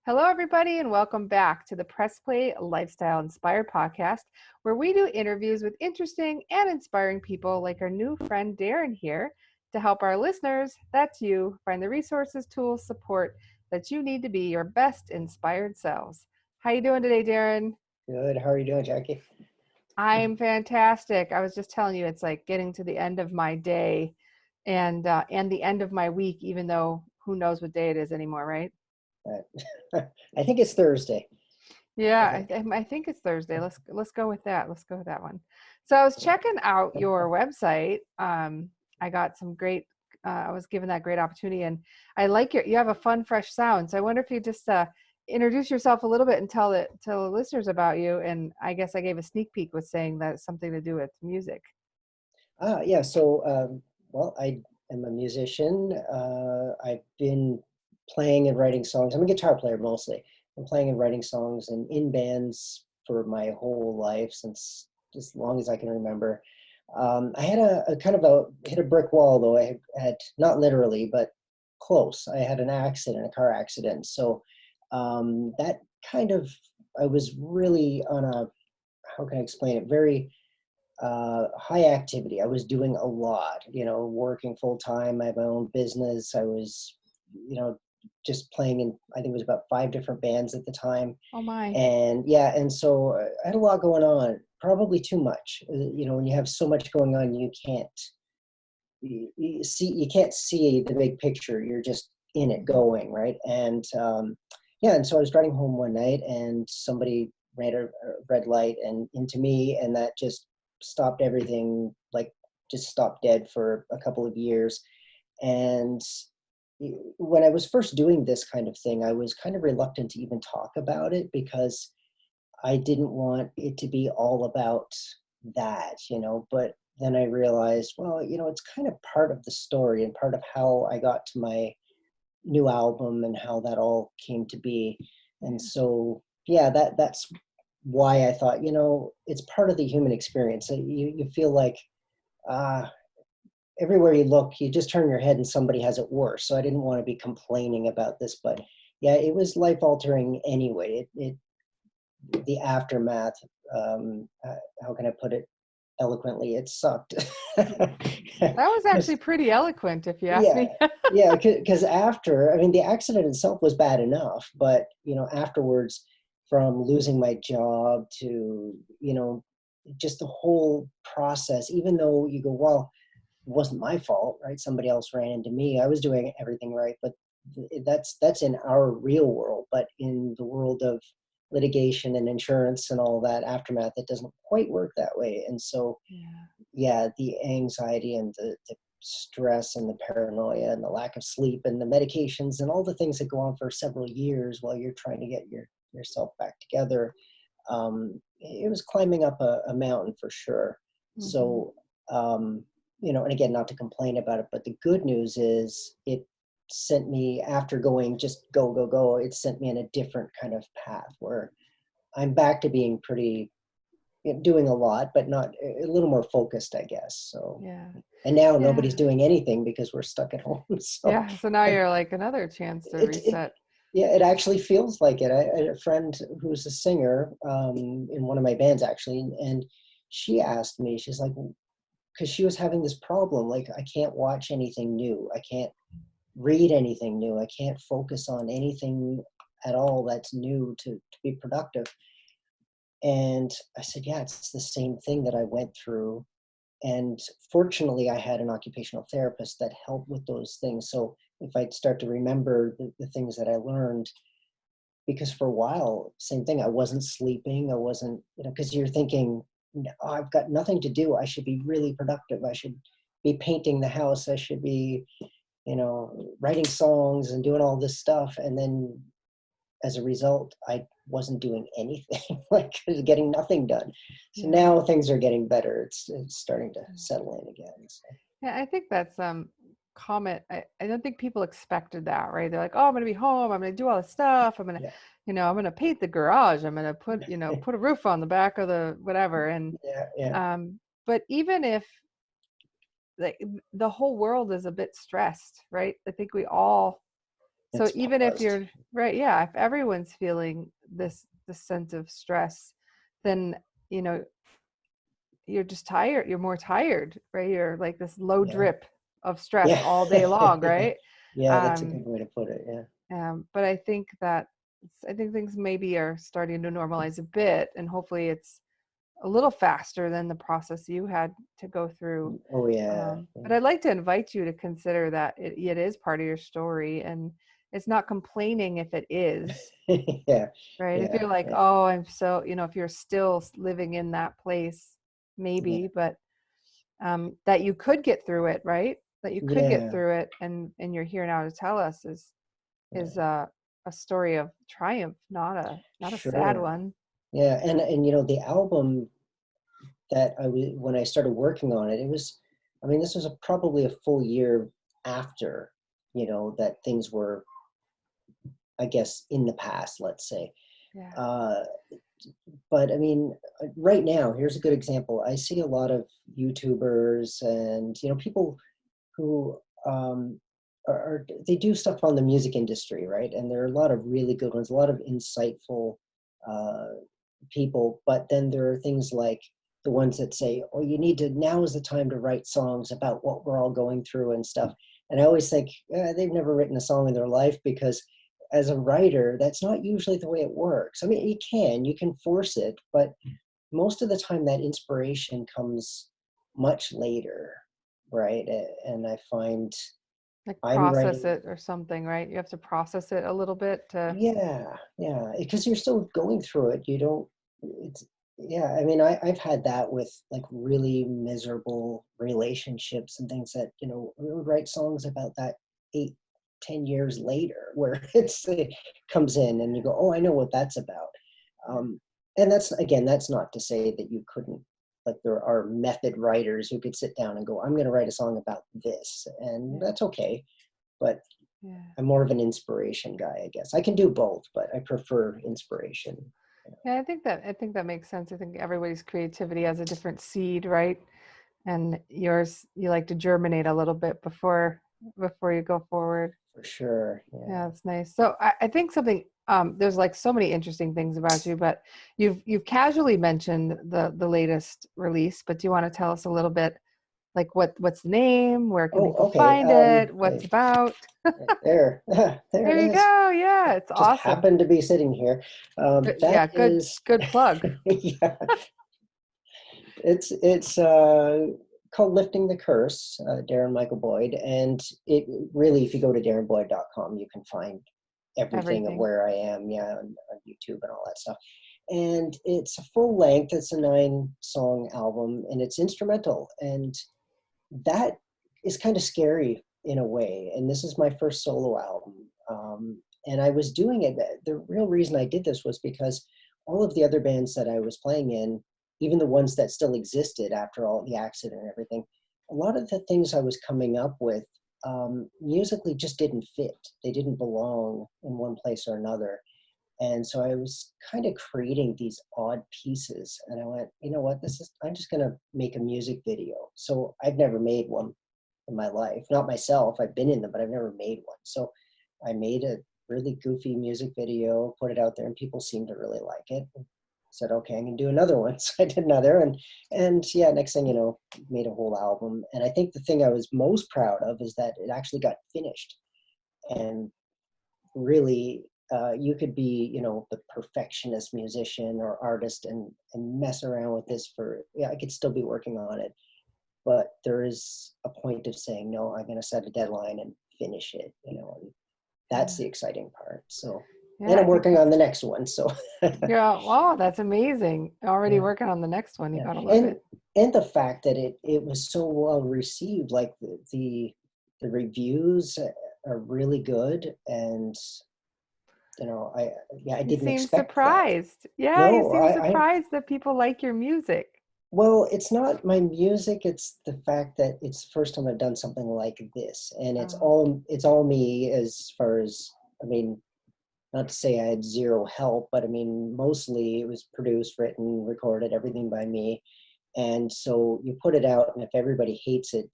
Hello, everybody, and welcome back to the Press Play Lifestyle Inspired podcast, where we do interviews with interesting and inspiring people like our new friend Darren here to help our listeners, that's you, find the resources, tools, support that you need to be your best inspired selves. How you doing today, Darren? Good. How are you doing, Jackie? I'm fantastic. I was just telling you, it's like getting to the end of my day and the end of my week, even though who knows what day it is anymore, right? I think it's Thursday. Yeah, I think it's Thursday. Let's go with that. Let's go with that one. So I was checking out your website. I got some great. I was given that great opportunity, and I like you have a fun, fresh sound. So I wonder if you just introduce yourself a little bit and tell the listeners about you. And I guess I gave a sneak peek with saying that it's something to do with music. Yeah. So, well, I am a musician. I've been playing and writing songs. I'm a guitar player mostly. I'm playing and writing songs and in bands for my whole life since as long as I can remember. I had a kind of hit a brick wall though. I had not literally, but close. I had a car accident. So that kind of, I was really on a, how can I explain it? Very high activity. I was doing a lot, working full time. I had my own business. I was, just playing in, I think it was about 5 different bands at the time. Oh my. And yeah, and so I had a lot going on, probably too much. When you have so much going on, you can't see the big picture. You're just in it going, right? And yeah, and so I was driving home one night and somebody ran a red light and into me, and that just stopped everything, like just stopped dead for a couple of years. And when I was first doing this kind of thing, I was kind of reluctant to even talk about it because I didn't want it to be all about that, but then I realized, well, it's kind of part of the story and part of how I got to my new album and how that all came to be. And so, yeah, that's why I thought, it's part of the human experience. You feel like everywhere you look, you just turn your head and somebody has it worse. So I didn't want to be complaining about this, but yeah, it was life altering anyway. The aftermath, how can I put it eloquently? It sucked. That was actually pretty eloquent, if you ask me. Yeah, because the accident itself was bad enough, but afterwards, from losing my job to just the whole process, even though you go, well, it wasn't my fault, right? Somebody else ran into me. I was doing everything right, but that's in our real world. But in the world of litigation and insurance and all that aftermath, it doesn't quite work that way. And so, yeah, the anxiety and the stress and the paranoia and the lack of sleep and the medications and all the things that go on for several years while you're trying to get yourself back together. It was climbing up a mountain for sure. Mm-hmm. So, and again, not to complain about it, but the good news is it sent me, after going just go, it sent me in a different kind of path where I'm back to being pretty, doing a lot, but not a little more focused, I guess. So, yeah. And now nobody's doing anything because we're stuck at home. So, yeah. So now you're like another chance to reset. It actually feels like it. I had a friend who's a singer in one of my bands actually, and she asked me, she's like, because she was having this problem, like I can't watch anything new, I can't read anything new, I can't focus on anything at all that's new to be productive. And I said, yeah, it's the same thing that I went through. And fortunately, I had an occupational therapist that helped with those things. So if I'd start to remember the things that I learned, because for a while, same thing, I wasn't sleeping, I wasn't, because you're thinking, oh, I've got nothing to do, I should be really productive, I should be painting the house, I should be, writing songs and doing all this stuff. And then as a result, I wasn't doing anything, like getting nothing done. So now things are getting better. It's starting to settle in again. So. Yeah, I think that's common. I don't think people expected that, right? They're like, oh, I'm going to be home, I'm going to do all this stuff, I'm going to, I'm going to paint the garage, I'm going to put, put a roof on the back of the whatever. And but even if the whole world is a bit stressed, right? I think we all So It's even if paused. you're right, yeah, if everyone's feeling this sense of stress, then you know you're just tired. You're more tired, right? You're like this low Yeah. drip of stress Yeah. all day long, right? Yeah, that's a Um, good way to put it. Yeah. but I think things maybe are starting to normalize a bit, and hopefully it's a little faster than the process you had to go through. Oh yeah. But I'd like to invite you to consider that it is part of your story, and it's not complaining if it is, Yeah. right? If Yeah. you're like, Yeah. oh, I'm so, if you're still living in that place, Yeah. maybe, but that you could get through it, right? That you could get Yeah. through it, and you're here now to tell us is Yeah. a story of triumph, not a sad Sure. one. Yeah. And the album that when I started working on it, it was, I mean, this was probably a full year after, that things were, I guess, in the past, let's say. Yeah. Uh, but I mean, right now, here's a good example. I see a lot of YouTubers and, people who they do stuff on the music industry, right? And there are a lot of really good ones, a lot of insightful uh, people. But then there are things like the ones that say, "Oh, now is the time to write songs about what we're all going through and stuff." And I always think they've never written a song in their life, because as a writer, that's not usually the way it works. I mean, you can force it, but most of the time that inspiration comes much later, right? And I find Like I'm process writing, it or something, right? You have to process it a little bit to. yeah, yeah, because you're still going through it. You don't, it's, yeah, I mean, I've had that with like really miserable relationships and things that, we would write songs about that 8, 10 years later, where it comes in and you go, oh, I know what that's about. Um, and that's not to say that you couldn't, like there are method writers who could sit down and go, I'm going to write a song about this, and Yeah, that's okay. But yeah. I'm more of an inspiration guy, I guess. I can do both, but I prefer inspiration. Yeah, I think that makes sense. I think everybody's creativity has a different seed, right? And yours, you like to germinate a little bit before you go forward. For sure. Yeah, Yeah. that's nice. So I think something there's like so many interesting things about you, but you've casually mentioned the latest release, but do you want to tell us a little bit like what's the name, where can Oh, people okay. find it, what's about? Right there. There it There you is. go. Yeah, it's Just awesome. happened to be sitting here. That Yeah, is, good plug. yeah, it's called Lifting the Curse, Darren Michael Boyd. And it really, if you go to darrenboyd.com, you can find everything of Everything. where I am, yeah, on YouTube and all that stuff. And it's a full length, it's a 9-song album, and it's instrumental. And that is kind of scary in a way. And this is my first solo album. And I was doing it. The real reason I did this was because all of the other bands that I was playing in, even the ones that still existed after all the accident and everything, a lot of the things I was coming up with musically just didn't fit. They didn't belong in one place or another. And so I was kind of creating these odd pieces. And I went, you know what, I'm just going to make a music video. So I've never made one in my life. Not myself, I've been in them, but I've never made one. So I made a really goofy music video, put it out there, and people seemed to really like it. And said, okay, I'm going to do another one. So I did another. And yeah, next thing you know, made a whole album. And I think the thing I was most proud of is that it actually got finished. And really, you could be, the perfectionist musician or artist and mess around with this I could still be working on it. But there is a point of saying, no, I'm going to set a deadline and finish it, and that's Yeah. the exciting part. So, Yeah, and I'm I think working that, on the next one. So, yeah, wow, that's amazing. Already yeah, working on the next one. You yeah. gotta love And, it. and the fact that it was so well received, like the reviews are really good. And, I You didn't seem expect that. surprised. Yeah, you No, seem surprised that people like your music. well, it's not my music, it's the fact that it's the first time I've done something like this. And Oh, it's all me, as far as, I mean, not to say I had zero help, but I mean, mostly it was produced, written, recorded, everything by me. And so you put it out, and if everybody hates it,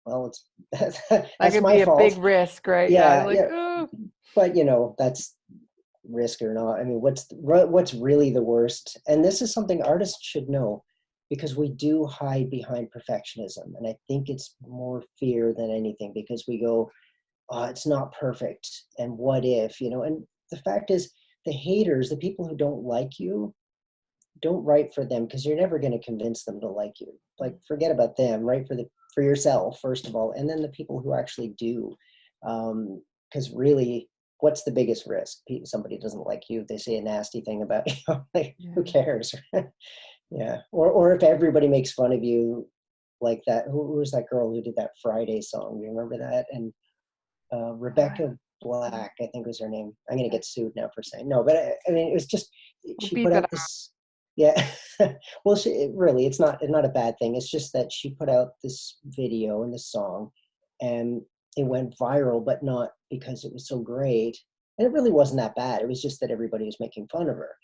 well, it's That that's could my be a big fault. risk, right? Yeah, Yeah, like, yeah. oh. But that's risk or not. I mean, what's really the worst? And this is something artists should know, because we do hide behind perfectionism, and I think it's more fear than anything, because we go, oh, it's not perfect, and what if, and the fact is, the haters, the people who don't like you, don't write for them, because you're never going to convince them to like you. Like, forget about them. Write for yourself first of all, and then the people who actually do. Because really, what's the biggest risk? Somebody doesn't like you, they say a nasty thing about you. Like, who cares? Yeah. Or if everybody makes fun of you, like that. Who was that girl who did that Friday song? Do you remember that? And Rebecca Black, I think was her name. I'm going to get sued now for saying no, but I mean, it was just, We'll she beep put it out out. this, yeah. Well, it's not a bad thing. It's just that she put out this video and this song, and it went viral, but not because it was so great. And it really wasn't that bad. It was just that everybody was making fun of her.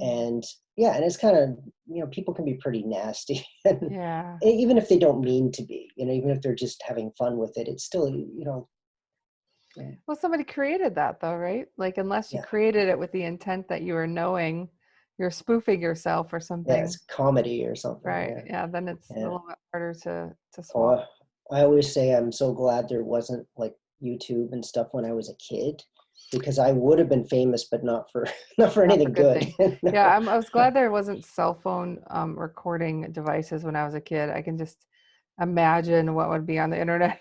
And yeah, and it's kind of, people can be pretty nasty. And Yeah. even if they don't mean to be, even if they're just having fun with it, it's still, yeah. Well, somebody created that though, right? Like, unless you Yeah. created it with the intent that you were knowing you're spoofing yourself or Yeah, something, it's comedy or something. right? Yeah. Yeah, then it's a Yeah. little bit harder to swallow. Oh, I always say I'm so glad there wasn't like YouTube and stuff when I was a kid, because I would have been famous, but not for Not for anything good good. things. No. Yeah, I was glad there wasn't cell phone recording devices when I was a kid. I can just imagine what would be on the internet.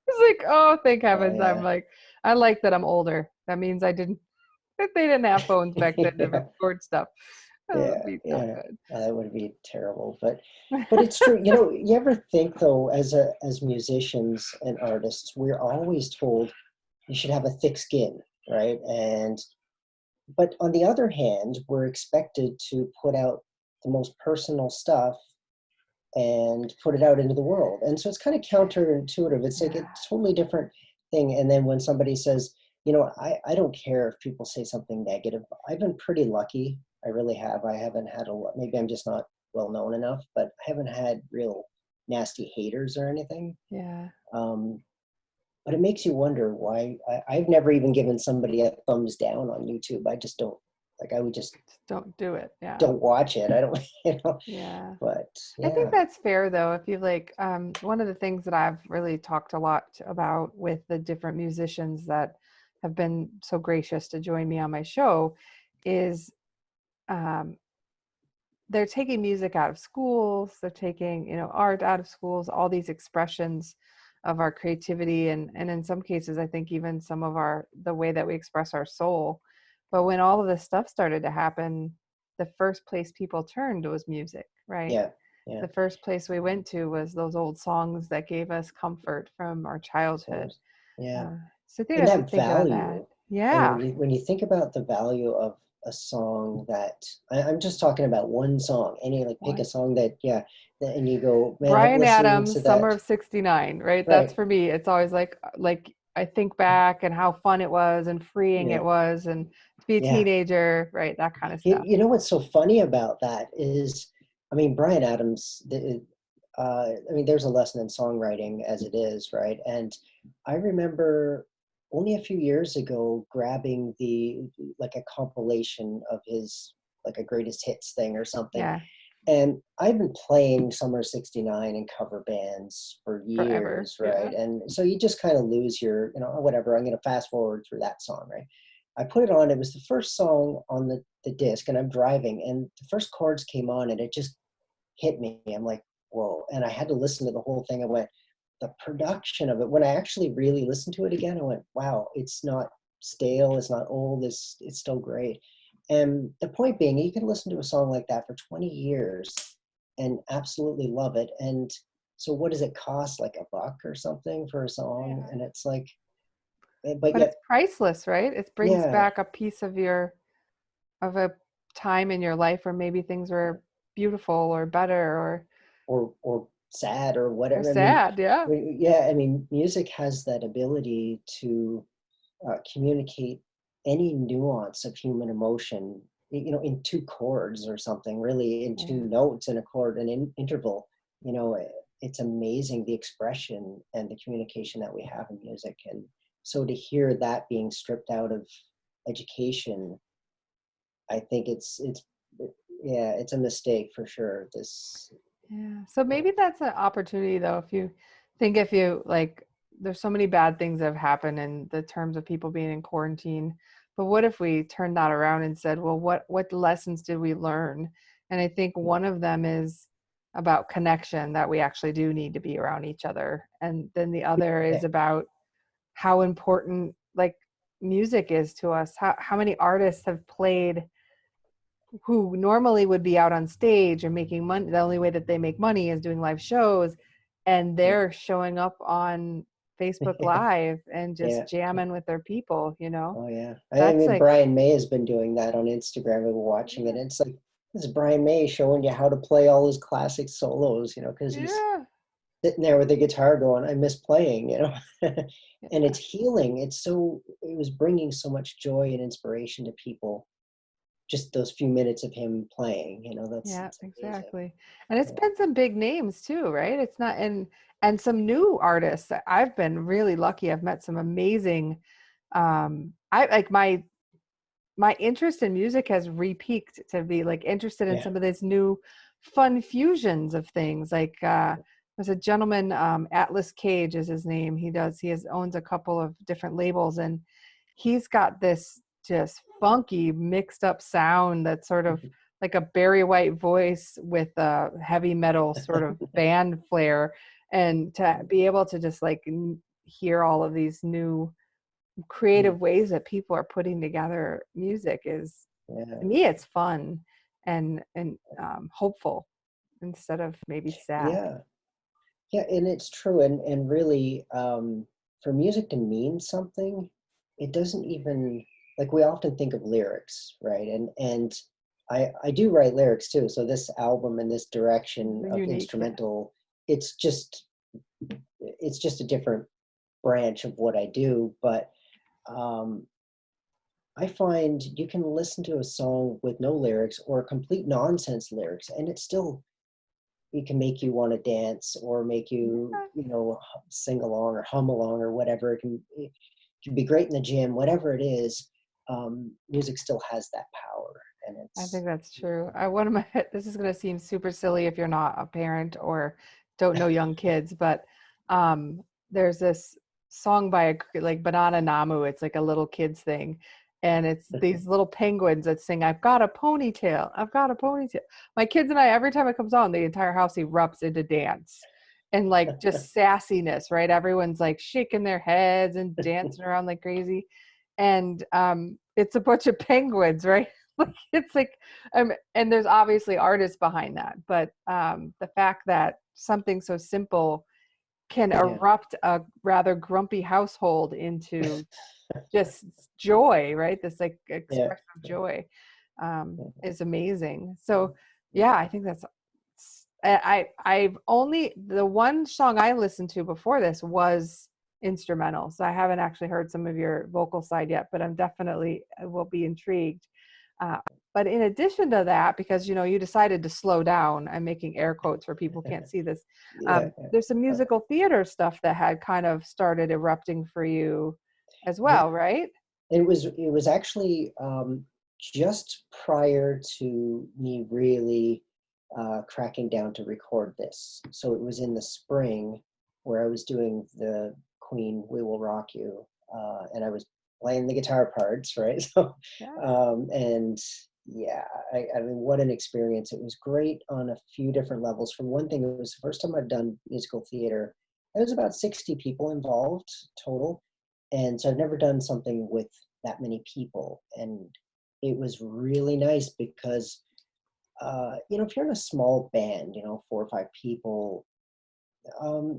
It's like, oh, thank Oh heavens. yeah. I like that I'm older. That means they didn't have phones back then to Yeah. record stuff. That Yeah, would be not yeah, good. that would be terrible. But it's true. You ever think though, as musicians and artists, we're always told you should have a thick skin, right? But on the other hand, we're expected to put out the most personal stuff and put it out into the world. And so it's kind of counterintuitive. It's like a Yeah. totally different thing. And then when somebody says, I don't care if people say something negative. I've been pretty lucky. I really have. I haven't had a lot. Maybe I'm just not well known enough, but I haven't had real nasty haters or anything. Yeah. But it makes you wonder why. I've never even given somebody a thumbs down on YouTube. I just don't, like, I would just Just don't do it. Yeah. don't watch it. I don't, Yeah. but I think yeah. that's fair though. If you like, one of the things that I've really talked a lot about with the different musicians that have been so gracious to join me on my show is um, they're taking music out of schools, they're taking, art out of schools, all these expressions of our creativity and in some cases I think even some of the way that we express our soul. But when all of this stuff started to happen, the first place people turned was music, right? Yeah. Yeah. The first place we went to was those old songs that gave us comfort from our Of childhood. course. Yeah. So I think And I should that think about that. value. I mean, Yeah. when you think about the value of a song that I'm just talking about one song, like pick a What? song and you go, man, I've Bryan listened to Adams, Summer that. of '69, right? That's Right. for me. It's always like I think back and how fun it was and freeing Yeah. it was and to be a Yeah. teenager, right? That kind of You, stuff. you know what's so funny about that is, I mean, Bryan Adams, I mean, there's a lesson in songwriting as it is, right? And I remember only a few years ago grabbing like a compilation of his, like a greatest hits thing or something. Yeah, And I've been playing Summer '69 in cover bands for forever. years, Yeah. right? And so you just kind of lose your, whatever, I'm going to fast forward through that song, right? I put it on, it was the first song on the disc, and I'm driving, and the first chords came on, and it just hit me. I'm like, whoa. And I had to listen to the whole thing. I went, the production of it, when I actually really listened to it again, I went, wow, it's not stale, it's not old, it's still great. And the point being, you can listen to a song like that for 20 years and absolutely love it. And so what does it cost? Like $1 or something for a song? Yeah. And it's like, but But yet, it's priceless, right? It brings yeah, back a piece of a time in your life where maybe things were beautiful or better or sad or or whatever. I mean, sad. Yeah. yeah, I mean, music has that ability to communicate any nuance of human emotion, in two chords or something, really, in two Yeah. notes in a chord, an interval, it's amazing the expression and the communication that we have in music. And so to hear that being stripped out of education, I think it's yeah, it's a mistake for sure. Yeah. So maybe that's an opportunity though. If you like, there's so many bad things that have happened in the terms of people being in quarantine, but what if we turned that around and said, well, what lessons did we learn? And I think one of them is about connection, that we actually do need to be around each other. And then the other Yeah, is about how important like music is to us. How many artists have played who normally would be out on stage and making money. The only way that they make money is doing live shows, and yeah, they're showing up on Facebook Live and just yeah. jamming with their people, Oh yeah. I That's mean, like, Brian May has been doing that on Instagram. I've been watching it. yeah, And it's like, this is Brian May showing you how to play all his classic solos, because he's yeah, sitting there with the guitar going, I miss playing. And yeah, it's healing. It was bringing so much joy and inspiration to people. Just those few minutes of him playing, yeah, it's amazing. exactly. And it's Yeah. been some big names too, right? It's not, and some new artists. I've been really lucky. I've met some amazing, I like my interest in music has repeaked to be like interested in Yeah. some of these new fun fusions of things. Like there's a gentleman, Atlas Cage is his name. Owns a couple of different labels, and he's got this just funky mixed up sound that's sort of like a Barry White voice with a heavy metal sort of band flair. And to be able to just like hear all of these new Mm. creative ways that people are putting together music is, Yeah. to me, it's fun and hopeful instead of maybe sad. Yeah. Yeah, and it's true. And really, for music to mean something, it doesn't even, like, we often think of lyrics, right? And I do write lyrics too. So this album and this direction of Unique, yeah. instrumental, it's just it's just a different branch of what I do. But um, I find you can listen to a song with no lyrics or complete nonsense lyrics, and it can make you want to dance or make you, sing along or hum along or whatever. It can be great in the gym, whatever it is. Music still has that power, and I it's think that's true. One of my this is going to seem super silly if you're not a parent or don't know young kids, but um, there's this song by like Banana Namu. It's like a little kids thing, and it's these little penguins that sing, "I've got a ponytail, I've got a ponytail." My kids and I, every time it comes on, the entire house erupts into dance and like just sassiness, right? Everyone's like shaking their heads and dancing around like crazy, and it's a bunch of penguins, right? Like it's like and there's obviously artists behind that, but the fact that something so simple can yeah, erupt a rather grumpy household into just joy, right? This like yeah, expression of joy yeah, is amazing. So yeah, I think that's I've only, the one song I listened to before this was instrumental, so I haven't actually heard some of your vocal side yet, but I will be intrigued. uh, but in addition to that, because you decided to slow down, I'm making air quotes for people who can't see this. yeah. There's some Uh, musical theater stuff that had kind of started erupting for you as yeah. well, right? It was actually just prior to me really cracking down to record this. So it was in the spring where I was doing the Queen "We Will Rock You," and I was playing the guitar parts, right? So, Yeah. and yeah, I mean, what an experience! It was great on a few different levels. For one thing, it was the first time I'd done musical theater. There was about 60 people involved total, and so I've never done something with that many people, and it was really nice because if you're in a small band, 4 or 5 people,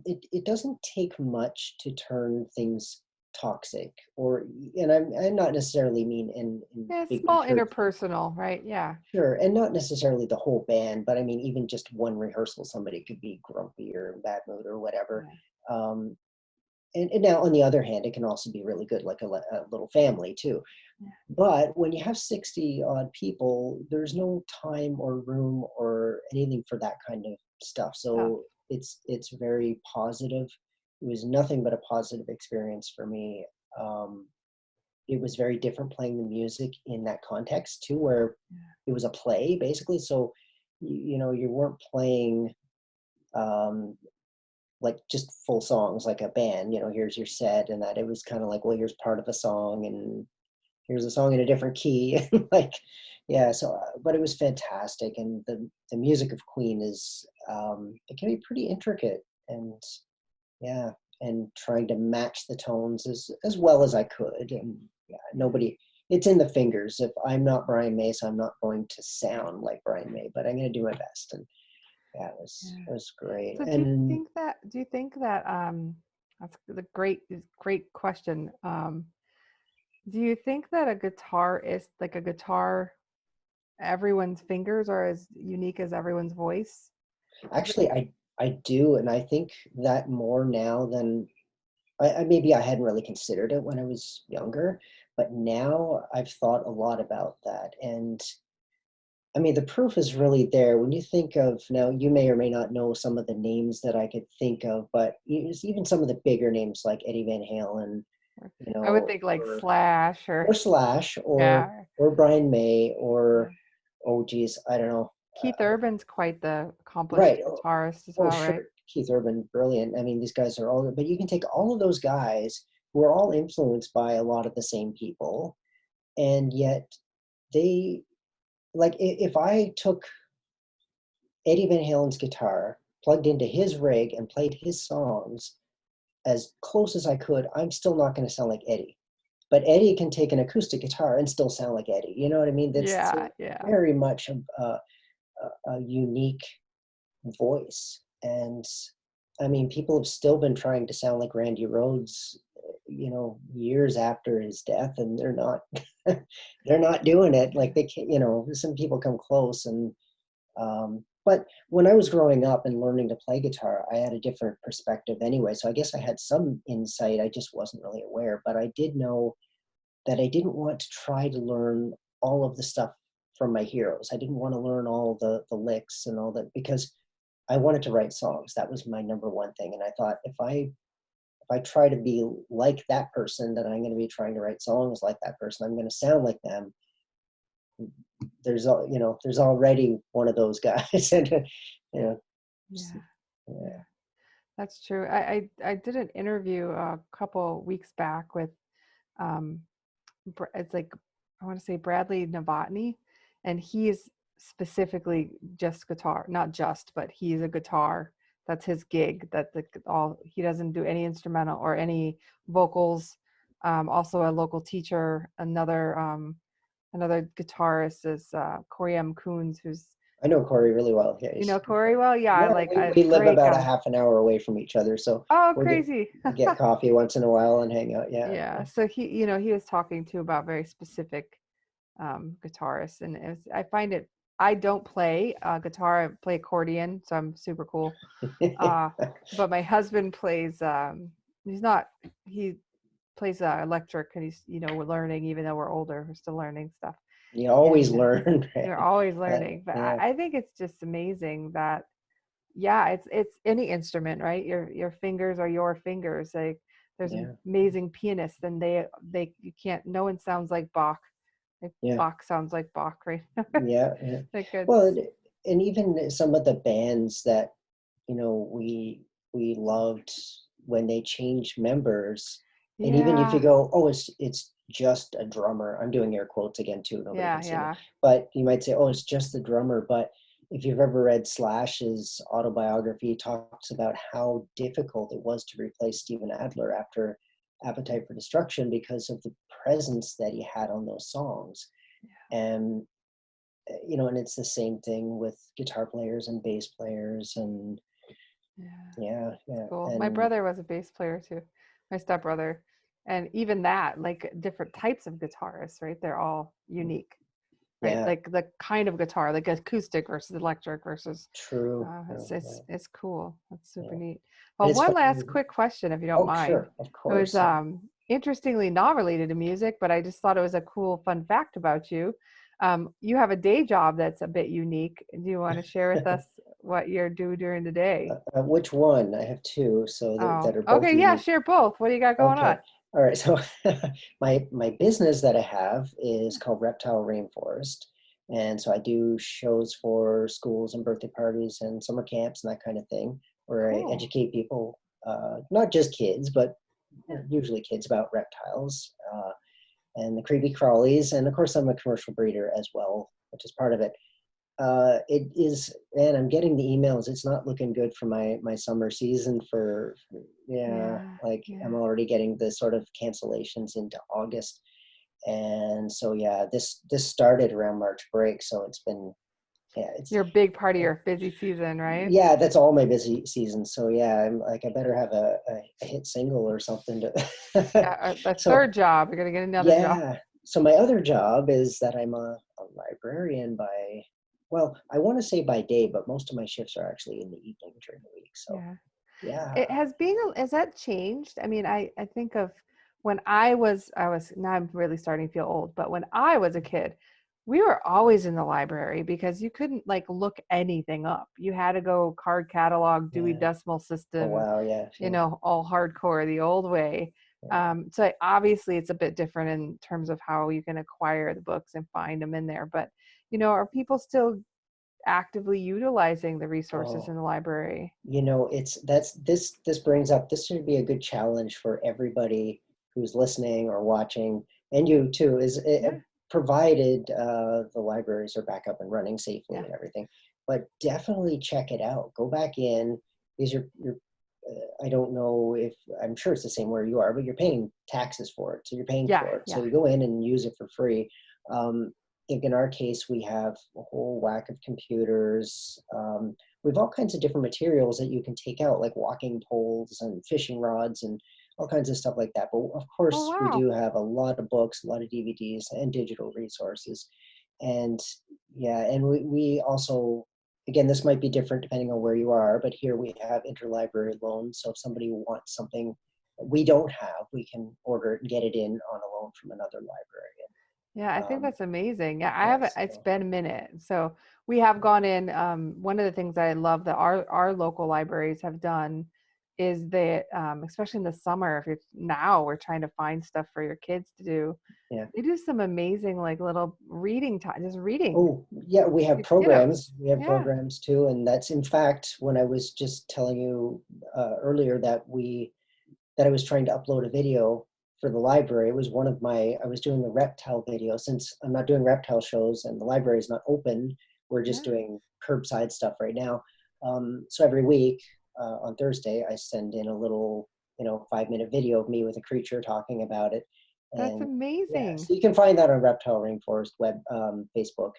it doesn't take much to turn things toxic, and I'm not necessarily mean in Yeah, big small church. interpersonal, right? Yeah. Sure, and not necessarily the whole band, but I mean, even just one rehearsal, somebody could be grumpy or in bad mood or whatever. Yeah. Um, and now, on the other hand, it can also be really good, like a little family too. Yeah. But when you have 60 odd people, there's no time or room or anything for that kind of stuff. Tough. So it's very positive. It was nothing but a positive experience for me. It was very different playing the music in that context too, where it was a play basically. So, you know, you weren't playing like just full songs like a band, you know, here's your set, and that it was kind of like, well, here's part of a song and here's a song in a different key. Like, yeah, so, but it was fantastic. And the music of Queen is, it can be pretty intricate, and yeah, and trying to match the tones as well as I could. And yeah, nobody, it's in the fingers. If I'm not Brian May, so I'm not going to sound like Brian May, but I'm going to do my best. And yeah, it was great. So And do you think that that's the great question. Do you think that a guitar is like a guitar, everyone's fingers are as unique as everyone's voice? actually, I do, and I think that more now than I maybe I hadn't really considered it when I was younger, but now I've thought a lot about that. And I mean, the proof is really there when you think of, now you may or may not know some of the names that I could think of, but even some of the bigger names like Eddie Van Halen, you I would know, think like Slash or Slash, yeah. or Brian May, or oh geez, I don't know. Keith Urban's quite the accomplished Right. guitarist as Oh, well, sure. right? Keith Urban, brilliant. I mean, these guys are all, but you can take all of those guys who are all influenced by a lot of the same people, and yet they, like, if I took Eddie Van Halen's guitar, plugged into his rig, and played his songs as close as I could, I'm still not going to sound like Eddie. But Eddie can take an acoustic guitar and still sound like Eddie. You know what I mean? That's Yeah, yeah. very much a unique voice. And I mean, people have still been trying to sound like Randy Rhoads, you know, years after his death, and they're not they're not doing it. Like, they can't, you know, some people come close. And but when I was growing up and learning to play guitar, I had a different perspective anyway. So I guess I had some insight. I just wasn't really aware, but I did know that I didn't want to try to learn all of the stuff from my heroes. I didn't want to learn all the licks and all that, because I wanted to write songs. That was my number one thing. And I thought, if I try to be like that person, then I'm going to be trying to write songs like that person. I'm going to sound like them. There's already one of those guys. And you know, yeah, that's true. I did an interview a couple weeks back with it's like, I want to say Bradley Novotny, and he is specifically just guitar, not just, but he's a guitar. That's his gig. That's all. He doesn't do any instrumental or any vocals. Also a local teacher. Another guitarist is Corey M. Coons, who's, I know Corey really well. Yeah, you know Corey well. Yeah, like we live great about guy. a half an hour away from each other, so Oh, we'll crazy. get coffee once in a while and hang out. Yeah. Yeah. So he was talking to about very specific guitarists, and I find it. I don't play guitar. I play accordion, so I'm super cool. But my husband plays. He plays electric, and he's, we're learning, even though we're older, we're still learning stuff. You always learn. Right? You're always learning. But yeah. I think it's just amazing that, yeah, it's any instrument, right? Your fingers are your fingers. Like, there's amazing pianists, and you can't. No one sounds like Bach. Like, Bach sounds like Bach, right? Yeah. Like, well, and even some of the bands that we loved, when they changed members, and even if you go, oh, it's just a drummer. I'm doing air quotes again too. Nobody can see me. But you might say, oh, it's just the drummer. But if you've ever read Slash's autobiography, he talks about how difficult it was to replace Steven Adler after Appetite for Destruction, because of the presence that he had on those songs. And and it's the same thing with guitar players and bass players, and cool. And my brother was a bass player too, my stepbrother, and even that, like, different types of guitarists, right? They're all unique, right? Like the kind of guitar, like acoustic versus electric versus true. It's cool. That's super neat. Well, one last quick question, if you don't mind. Sure, of course. It was interestingly not related to music, but I just thought it was a cool fun fact about you. You have a day job that's a bit unique. Do you want to share with us what you do during the day. Which one? I have two, so Oh, that are both okay. Yeah, unique. share both. What do you got going Okay. on? All right. So my business that I have is called Reptile Rainforest. And so I do shows for schools and birthday parties and summer camps and that kind of thing, where I Cool. educate people, not just kids, but Yeah. usually kids, about reptiles and the creepy crawlies. And of course, I'm a commercial breeder as well, which is part of it. It is, man, I'm getting the emails. It's not looking good for my summer season yeah, Yeah. like I'm Yeah. already getting the sort of cancellations into August. And so, yeah, this started around March break. So it's been, yeah, You're a big part of your busy season, right? yeah, that's all my busy season. So yeah, I'm like, I better have a hit single or something to, Yeah. A so third job. You're gonna get another job. yeah. So my other job is that I'm a librarian by, well, I want to say by day, but most of my shifts are actually in the evening during the week. So Yeah. yeah. It has been, has that changed? I mean, I think of when I was, now I'm really starting to feel old, but when I was a kid, we were always in the library because you couldn't like look anything up. You had to go card catalog, Dewey Yeah. Decimal Oh System, wow. Yeah. Yeah. all hardcore, the old way. Yeah. So obviously it's a bit different in terms of how you can acquire the books and find them in there. But, are people still actively utilizing the resources Oh, in the library? this brings up, this should be a good challenge for everybody who's listening or watching, and you too, is Yeah. provided the libraries are back up and running safely Yeah. and everything. But definitely check it out. Go back in, because you're I don't know if, I'm sure it's the same where you are, but you're paying taxes for it, so you're paying Yeah. for it. So Yeah. you go in and use it for free. I think in our case, we have a whole whack of computers. We have all kinds of different materials that you can take out, like walking poles and fishing rods and all kinds of stuff like that. But of Oh, course, we wow. do have a lot of books, a lot of DVDs, and digital resources. And yeah, and we also, again, this might be different depending on where you are, but here we have interlibrary loans. So if somebody wants something that we don't have, we can order it and get it in on a loan from another librarian. Yeah, I think that's amazing. Yeah, I haven't, Yes. it's been a minute. So we have gone in. One of the things I love that our local libraries have done is that, especially in the summer, if you're now we're trying to find stuff for your kids to do, Yeah. they do some amazing like little reading time, just reading. Oh, yeah, we have You get them. programs. We have Yeah. programs too. And that's, in fact, when I was just telling you earlier that I was trying to upload a video for the library. It was one of I was doing a reptile video. Since I'm not doing reptile shows and the library is not open, we're just Yeah. doing curbside stuff right now. So every week on Thursday, I send in a little, 5-minute video of me with a creature talking about it. That's And yeah, amazing. so you can find that on Reptile Rainforest Facebook,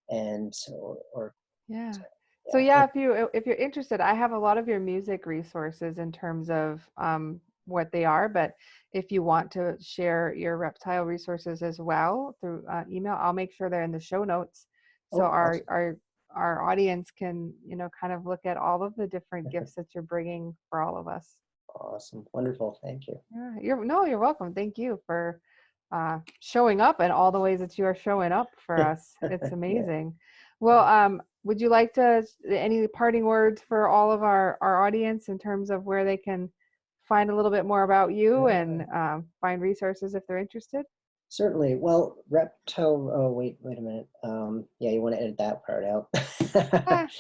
and or Yeah. so, So yeah. yeah, if you're interested, I have a lot of your music resources in terms of what they are. But if you want to share your reptile resources as well through email, I'll make sure they're in the show notes, so Oh, our awesome. our audience can kind of look at all of the different gifts that you're bringing for all of us. Awesome. Wonderful. Thank you. Yeah, you're welcome. Thank you for showing up and all the ways that you are showing up for us. It's Yeah. amazing. Well, would you like to any parting words for all of our audience in terms of where they can find a little bit more about you and Yeah. find resources if they're interested? Certainly. Well, Reptile. Oh, wait a minute. Yeah, you want to edit that part out.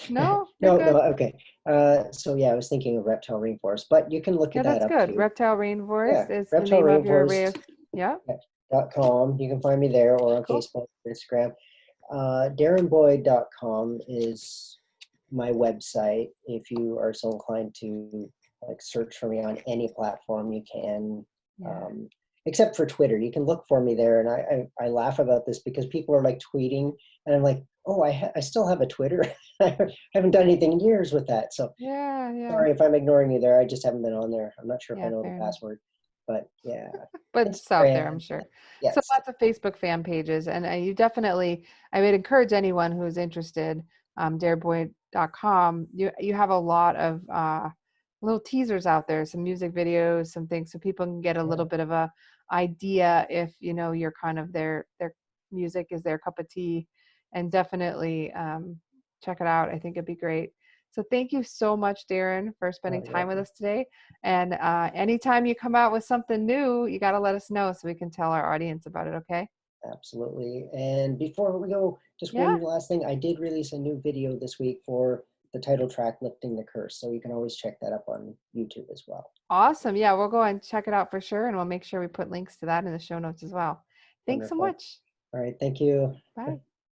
No, you're No, no. good. Okay. So yeah, I was thinking of Reptile Rainforest, but you can look Yeah, at that that's up good. too. Reptile Yeah, Rainforest is the Reptile name of your array Rainforest. of. Yeah, .com. You can find me there or on cool. Facebook, Instagram. DarrenBoyd.com is my website. If you are so inclined to like search for me on any platform, you can. Yeah. Um, except for Twitter, you can look for me there. And I laugh about this because people are like tweeting, and I'm like, oh, I still have a Twitter. I haven't done anything in years with that. So Yeah, yeah, sorry if I'm ignoring you there. I just haven't been on there. I'm not sure if I yeah. know the Fair enough. password, but yeah, But it's out there, I'm Instagram. sure. So Yes. lots of Facebook fan pages, and you definitely, I would encourage anyone who's interested, dareboy.com. You have a lot of little teasers out there, some music videos, some things, so people can get a Yeah. little bit of a idea if you're kind of their music is their cup of tea, and definitely check it out. I think it'd be great. So thank you so much, Darren, for spending You're time with welcome. us today. And anytime you come out with something new, you got to let us know so we can tell our audience about it. Okay. Absolutely. And before we go, just Yeah. one last thing. I did release a new video this week for the title track, Lifting the Curse. So you can always check that up on YouTube as well. Awesome. Yeah, we'll go and check it out for sure. And we'll make sure we put links to that in the show notes as well. Thanks so Wonderful. much. All right. Thank you. Bye.